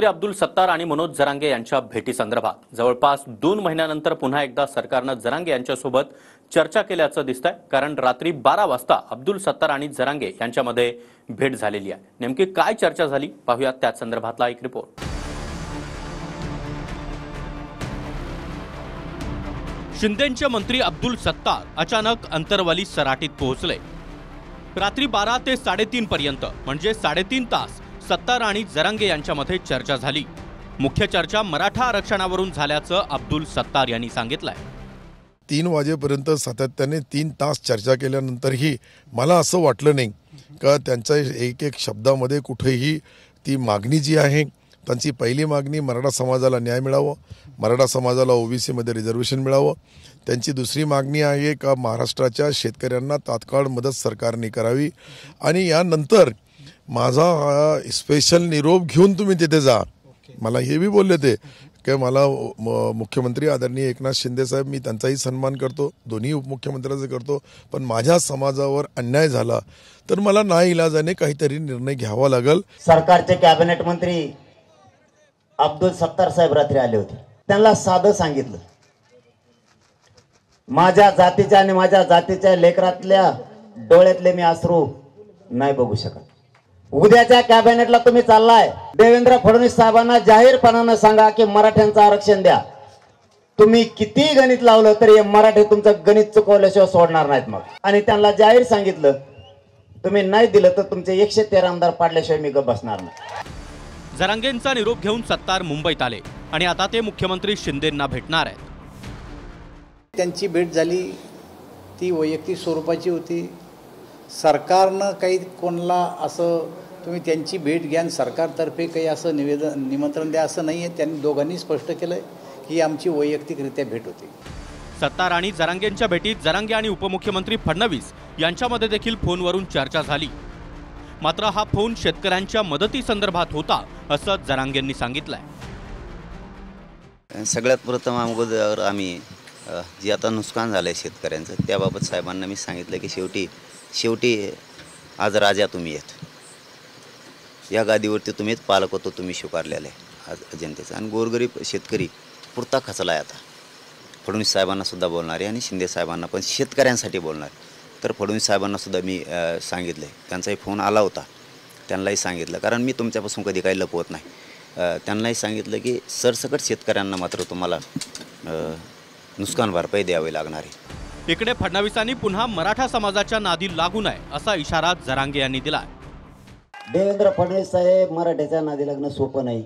मुख्यमंत्री अब्दुल सत्तार आणि मनोज जरांगे यांच्या भेटीसंदर्भात जवळपास 2 महिन्यानंतर पुन्हा एकदा सरकारनं जरांगे यांच्यासोबत चर्चा केल्याचं दिसतंय। कारण रात्री 12 वाजता अब्दुल सत्तार आणि जरांगे यांच्यामध्ये भेट झालेली आहे। नेमकी काय चर्चा झाली पाहूयात त्या संदर्भातला एक रिपोर्ट। शिंदेंचे मंत्री अब्दुल सत्तार अचानक अंतरवाली सराटीत पोहोचले। रात्री 12 ते 3:30 पर्यंत म्हणजे 3.5 तास सत्तार आणि जरांगे यांच्यामध्ये चर्चा झाली। मुख्य चर्चा मराठा आरक्षणावरून झाल्याचं अब्दुल सत्तार यांनी सांगितलंय। 3 वाजेपर्यंत सातत्याने 3 तास चर्चा केल्यानंतरही मला असं वाटलं नाही का त्यांच्या एक शब्दामध्ये कुठेही ती मागणी जी आहे त्यांची पहिली मागणी मराठा समाजाला न्याय मिळावा, मराठा समाजाला ओबीसी मध्ये रिझर्वेशन मिळावं। त्यांची दुसरी मागणी आहे का महाराष्ट्राच्या शेतकऱ्यांना तात्काळ मदत सरकारने करावी आणि यानंतर माझा स्पेशल निरोप घेऊन तुम्ही तिथे जा। मला हे भी बोलले ते की मला मुख्यमंत्री आदरणीय एकनाथ शिंदे साहेब मी त्यांचाही सन्मान करतो, दोन्ही उपमुख्यमंत्र्यांचा करतो, पण माझ्या समाजावर अन्याय झाला तर मला नाईलाजाने काहीतरी निर्णय घ्यावा लागेल। सरकारचे कॅबिनेट मंत्री अब्दुल सत्तार साहेब रात्री आले होते। त्यांना साधं सांगितलं, माझ्या जातीच्या आणि माझ्या जातीच्या लेकरातल्या डोळ्यातले मी अश्रू नाही बघू शकत। उद्याच्या कॅबिनेटला तुम्ही चाललाय, देवेंद्र फडणवीस साहेबांना जाहीरपणाने सांगा की मराठ्यांचं आरक्षण द्या। तुम्ही किती गणित लावलं तरी मराठी तुमचं गणित चुकवल्याशिवाय सोडणार नाहीत मग। आणि त्यांना जाहीर सांगितलं तुम्ही नाही दिलं तर तुमचे 113 आमदार पाडल्याशिवाय मी गप्प बसणार नाही। जरांगेंचा निरोप घेऊन सत्तार मुंबईत आले आणि आता ते मुख्यमंत्री शिंदेंना भेटणार आहेत। त्यांची भेट झाली ती वैयक्तिक स्वरूपाची होती। सरकारनं काही कोणाला असं तुम्ही त्यांची भेट घ्या सरकारतर्फे काही असं निमंत्रण द्या असं नाही आहे। त्यांनी दोघांनी स्पष्ट केलंय की आमची वैयक्तिकरित्या भेट होती। सत्तार आणि जरांगेंच्या भेटीत जरांगे आणि उपमुख्यमंत्री फडणवीस यांच्यामध्ये देखील फोनवरून चर्चा झाली। मात्र हा फोन शेतकऱ्यांच्या मदतीसंदर्भात होता असं जरांगेंनी सांगितलंय। सगळ्यात प्रथम अगोदर आम्ही जे आता नुकसान झालंय शेतकऱ्यांचं त्याबाबत साहेबांना मी सांगितलं की शेवटी आज राजा तुम्ही आहेत, या गादीवरती तुम्हीच पालक होतो, तुम्ही स्वीकारलेलं आहे आज जनतेचा आणि गोरगरीब शेतकरी पुरता खचला आहे। आता फडणवीस साहेबांना सुद्धा बोलणार आहे आणि शिंदे साहेबांना पण शेतकऱ्यांसाठी बोलणार। तर फडणवीस साहेबांना सुद्धा मी सांगितलं आहे, त्यांचाही फोन आला होता, त्यांनाही सांगितलं कारण मी तुमच्यापासून कधी काही लपवत नाही। त्यांनाही सांगितलं की सरसकट शेतकऱ्यांना मात्र तुम्हाला नुकसान भरपाई द्यावी लागणार आहे। इकडे फडणवीसांनी पुन्हा मराठा समाजाच्या नादी लागू नये असा इशारा जरांगे यांनी दिला। देवेंद्र फडणवीस साहेब मराठ्याच्या नादी लागणं सोपं नाही।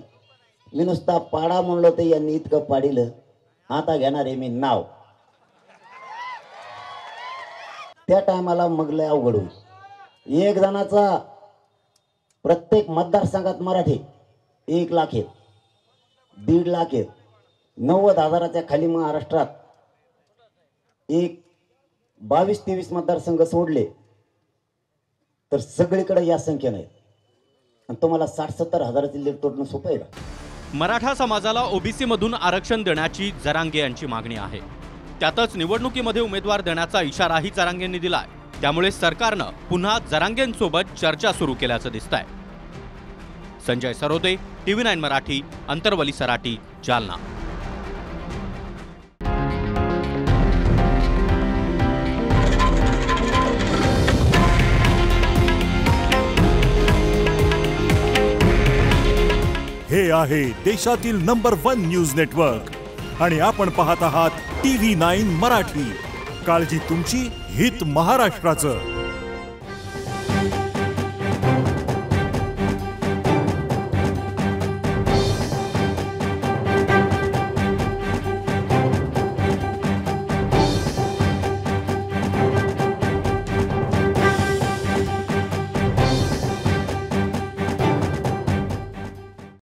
मी नुसता पाडा म्हणलो तर यांनी इतकं पाडिलं, आता घेणार आहे मी नाव। त्या टायमाला मग लय अवघड होईल। एक जणाचा प्रत्येक मतदारसंघात मराठी 1 लाख आहेत, 1.5 लाख आहेत, 90,000च्या खाली महाराष्ट्रात 22-23 मतदारसंघ सोडले तर सगळीकडे या संख्येने आहेत आणि तुम्हाला 60-70 हजाराची लीड तोडणं सोपं आहे का? मराठा समाजाला ओबीसी मधून आरक्षण देण्याची जरांगे यांची मागणी आहे। त्यातच निवडणुकीमध्ये उमेदवार देण्याचा इशाराही जरांगेंनी दिलाय। त्यामुळे सरकारनं पुन्हा जरांगेंसोबत चर्चा सुरू केल्याचं दिसतंय। संजय सरोदे, TV9 मराठी, अंतरवली सराटी, जालना। हे आहे देशातील नंबर 1 न्यूज नेटवर्क आणि आपण पाहत आहात TV9 मराठी। काळजी तुमची, हित महाराष्ट्राचं।